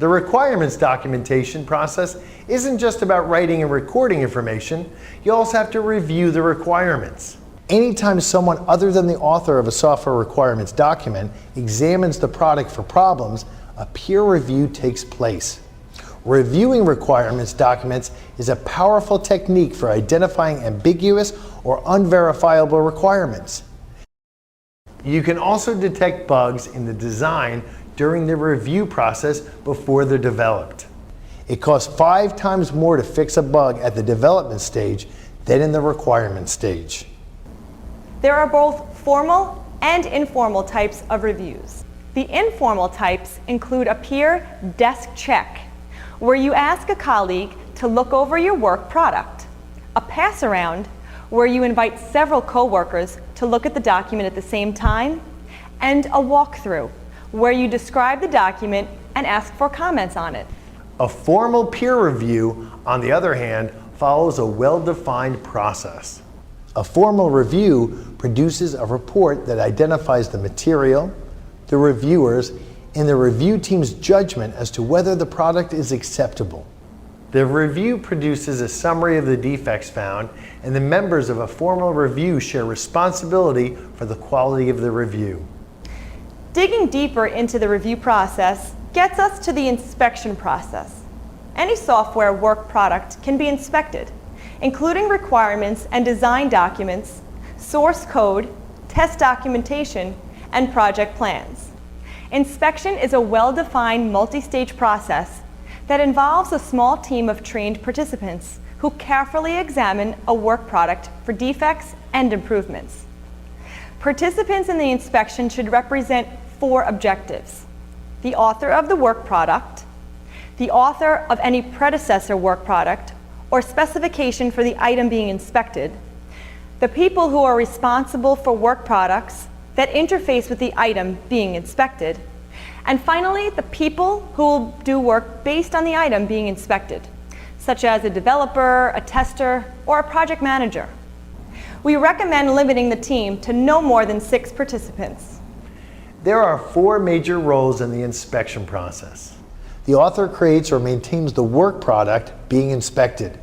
The requirements documentation process isn't just about writing and recording information, you also have to review the requirements. Anytime someone other than the author of a software requirements document examines the product for problems, a peer review takes place. Reviewing requirements documents is a powerful technique for identifying ambiguous or unverifiable requirements. You can also detect bugs in the design during the review process before they're developed. It costs 5 times more to fix a bug at the development stage than in the requirement stage. There are both formal and informal types of reviews. The informal types include a peer desk check, where you ask a colleague to look over your work product, a pass-around, where you invite several coworkers to look at the document at the same time, and a walkthrough, where you describe the document and ask for comments on it. A formal peer review, on the other hand, follows a well-defined process. A formal review produces a report that identifies the material, the reviewers, and the review team's judgment as to whether the product is acceptable. The review produces a summary of the defects found, and the members of a formal review share responsibility for the quality of the review. Digging deeper into the review process gets us to the inspection process. Any software work product can be inspected, including requirements and design documents, source code, test documentation, and project plans. Inspection is a well-defined multi-stage process that involves a small team of trained participants who carefully examine a work product for defects and improvements. Participants in the inspection should represent 4 objectives: the author of the work product, the author of any predecessor work product or specification for the item being inspected, the people who are responsible for work products that interface with the item being inspected, and finally, the people who will do work based on the item being inspected, such as a developer, a tester, or a project manager. We recommend limiting the team to no more than 6 participants. There are 4 major roles in the inspection process. The author creates or maintains the work product being inspected.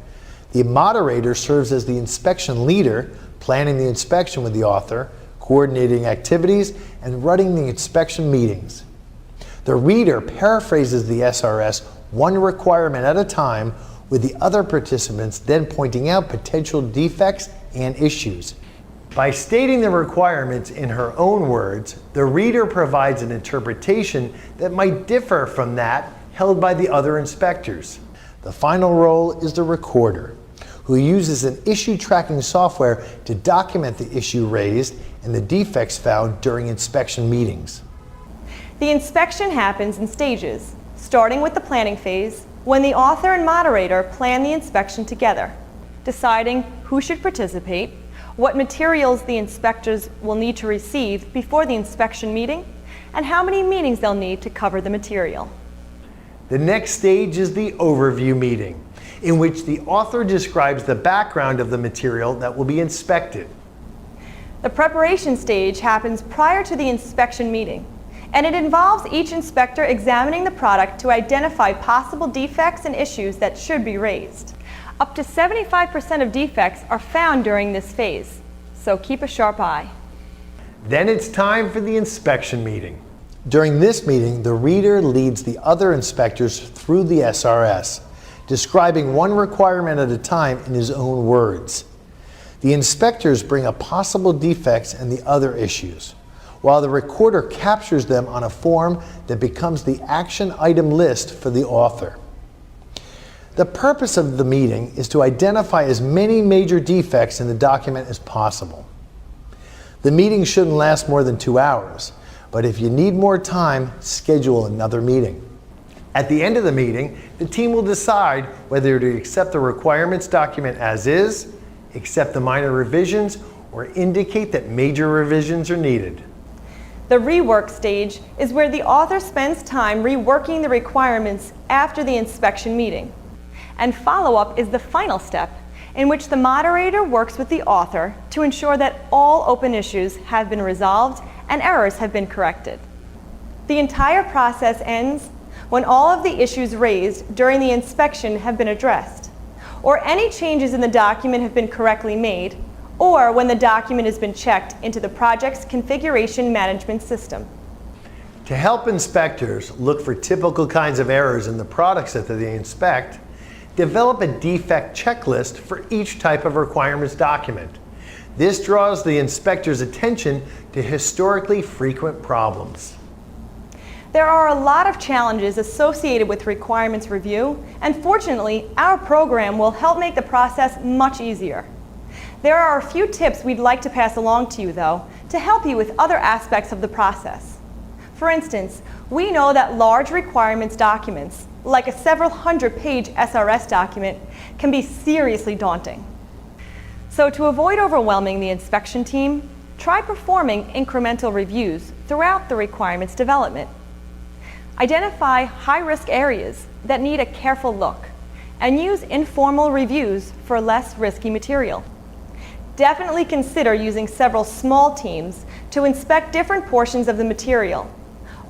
The moderator serves as the inspection leader, planning the inspection with the author, coordinating activities, and running the inspection meetings. The reader paraphrases the SRS one requirement at a time, with the other participants then pointing out potential defects and issues. By stating the requirements in her own words, the reader provides an interpretation that might differ from that held by the other inspectors. The final role is the recorder, who uses an issue tracking software to document the issue raised and the defects found during inspection meetings. The inspection happens in stages, starting with the planning phase, when the author and moderator plan the inspection together, deciding who should participate, what materials the inspectors will need to receive before the inspection meeting, and how many meetings they'll need to cover the material. The next stage is the overview meeting, in which the author describes the background of the material that will be inspected. The preparation stage happens prior to the inspection meeting, and it involves each inspector examining the product to identify possible defects and issues that should be raised. Up to 75% of defects are found during this phase, so keep a sharp eye. Then it's time for the inspection meeting. During this meeting, the reader leads the other inspectors through the SRS, describing one requirement at a time in his own words. The inspectors bring up possible defects and the other issues, while the recorder captures them on a form that becomes the action item list for the author. The purpose of the meeting is to identify as many major defects in the document as possible. The meeting shouldn't last more than 2 hours, but if you need more time, schedule another meeting. At the end of the meeting, the team will decide whether to accept the requirements document as is, accept the minor revisions, or indicate that major revisions are needed. The rework stage is where the author spends time reworking the requirements after the inspection meeting. And follow-up is the final step, in which the moderator works with the author to ensure that all open issues have been resolved and errors have been corrected. The entire process ends when all of the issues raised during the inspection have been addressed, or any changes in the document have been correctly made, or when the document has been checked into the project's configuration management system. To help inspectors look for typical kinds of errors in the products that they inspect, develop a defect checklist for each type of requirements document. This draws the inspector's attention to historically frequent problems. There are a lot of challenges associated with requirements review, and fortunately, our program will help make the process much easier. There are a few tips we'd like to pass along to you, though, to help you with other aspects of the process. For instance, we know that large requirements documents, like a several hundred-page SRS document, can be seriously daunting. So to avoid overwhelming the inspection team, try performing incremental reviews throughout the requirements development. Identify high-risk areas that need a careful look, and use informal reviews for less risky material. Definitely consider using several small teams to inspect different portions of the material.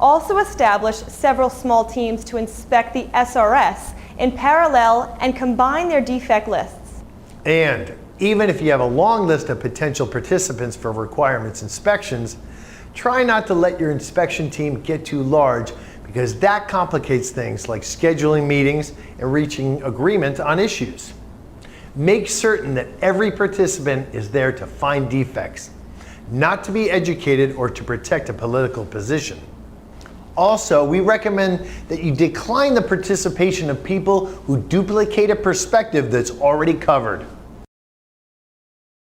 Also establish several small teams to inspect the SRS in parallel and combine their defect lists. And even if you have a long list of potential participants for requirements inspections, try not to let your inspection team get too large, because that complicates things like scheduling meetings and reaching agreement on issues. Make certain that every participant is there to find defects, not to be educated or to protect a political position. Also, we recommend that you decline the participation of people who duplicate a perspective that's already covered.